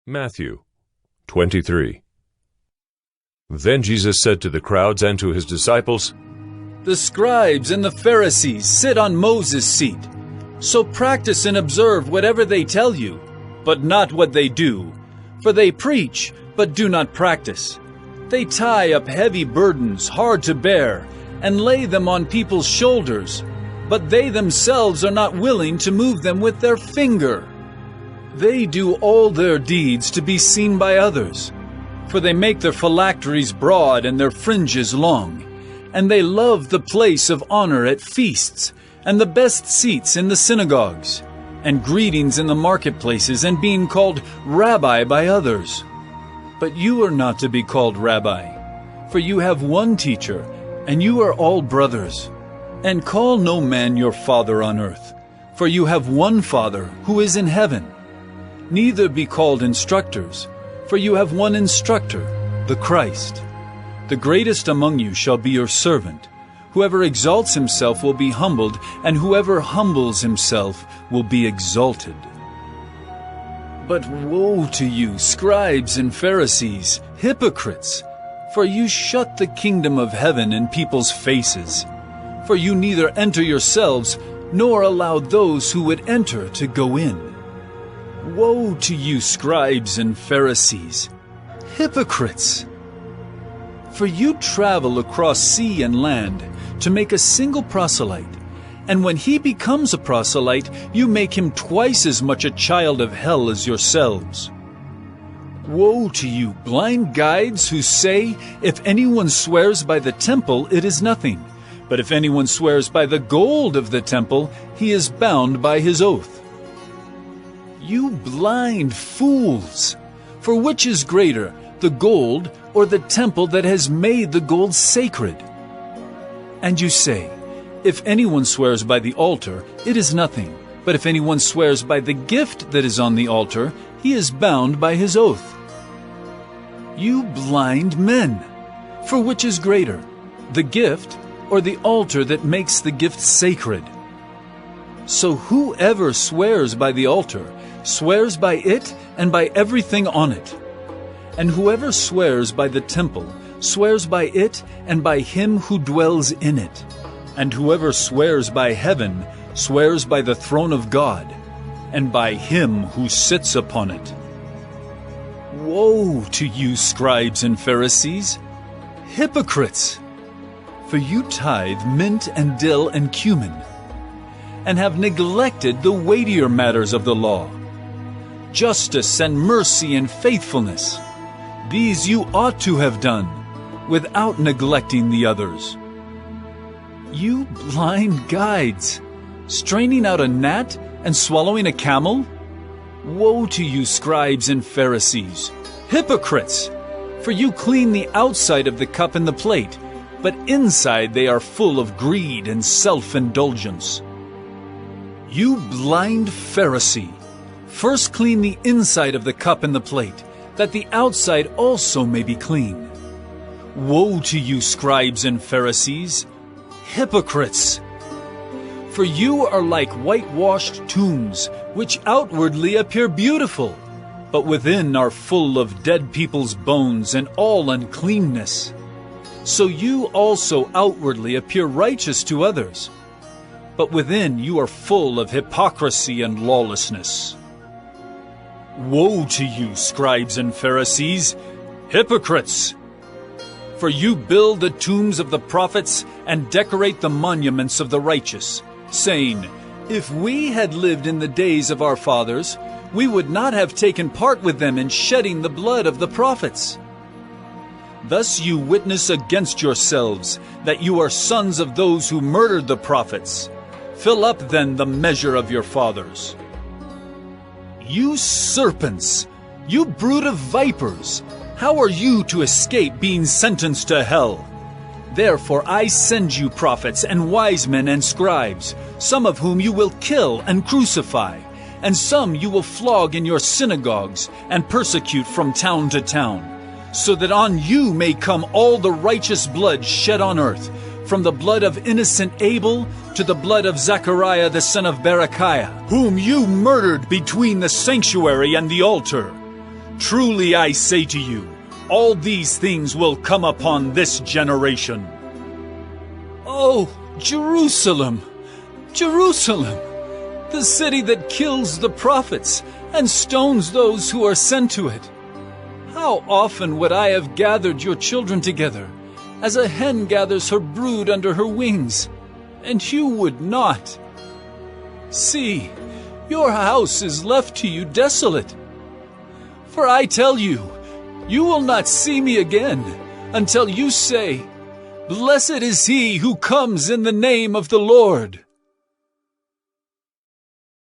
Matthew 23. Then Jesus said to the crowds and to his disciples, The scribes and the Pharisees sit on Moses' seat. So practice and observe whatever they tell you, but not what they do. For they preach, but do not practice. They tie up heavy burdens, hard to bear, and lay them on people's shoulders, but they themselves are not willing to move them with their finger. They do all their deeds to be seen by others, for they make their phylacteries broad and their fringes long, and they love the place of honor at feasts, and the best seats in the synagogues, and greetings in the marketplaces, and being called Rabbi by others. But you are not to be called Rabbi, for you have one teacher, and you are all brothers. And call no man your father on earth, for you have one Father who is in heaven. Neither be called instructors, for you have one instructor, the Christ. The greatest among you shall be your servant. Whoever exalts himself will be humbled, and whoever humbles himself will be exalted. But woe to you, scribes and Pharisees, hypocrites! For you shut the kingdom of heaven in people's faces. For you neither enter yourselves, nor allow those who would enter to go in. Woe to you, scribes and Pharisees, hypocrites! For you travel across sea and land to make a single proselyte, and when he becomes a proselyte, you make him twice as much a child of hell as yourselves. Woe to you, blind guides, who say, if anyone swears by the temple, it is nothing, but if anyone swears by the gold of the temple, he is bound by his oath. You blind fools! For which is greater, the gold or the temple that has made the gold sacred? And you say, if anyone swears by the altar, it is nothing. But if anyone swears by the gift that is on the altar, he is bound by his oath. You blind men! For which is greater, the gift or the altar that makes the gift sacred? So whoever swears by the altar swears by it and by everything on it. And whoever swears by the temple swears by it and by him who dwells in it. And whoever swears by heaven swears by the throne of God and by him who sits upon it. Woe to you, scribes and Pharisees, hypocrites! For you tithe mint and dill and cumin, and have neglected the weightier matters of the law, justice and mercy and faithfulness. These you ought to have done, without neglecting the others. You blind guides, straining out a gnat and swallowing a camel? Woe to you, scribes and Pharisees, hypocrites! For you clean the outside of the cup and the plate, but inside they are full of greed and self-indulgence. You blind Pharisee! First clean the inside of the cup and the plate, that the outside also may be clean. Woe to you, scribes and Pharisees, hypocrites! For you are like whitewashed tombs, which outwardly appear beautiful, but within are full of dead people's bones and all uncleanness. So you also outwardly appear righteous to others, but within you are full of hypocrisy and lawlessness. Woe to you, scribes and Pharisees, hypocrites! For you build the tombs of the prophets and decorate the monuments of the righteous, saying, if we had lived in the days of our fathers, we would not have taken part with them in shedding the blood of the prophets. Thus you witness against yourselves that you are sons of those who murdered the prophets. Fill up then the measure of your fathers. You serpents! You brood of vipers! How are you to escape being sentenced to hell? Therefore I send you prophets and wise men and scribes, some of whom you will kill and crucify, and some you will flog in your synagogues and persecute from town to town, so that on you may come all the righteous blood shed on earth, from the blood of innocent Abel to the blood of Zechariah the son of Berechiah, whom you murdered between the sanctuary and the altar. Truly I say to you, all these things will come upon this generation. Oh, Jerusalem, Jerusalem, the city that kills the prophets and stones those who are sent to it. How often would I have gathered your children together, as a hen gathers her brood under her wings, and you would not. See, your house is left to you desolate. For I tell you, you will not see me again until you say, Blessed is he who comes in the name of the Lord.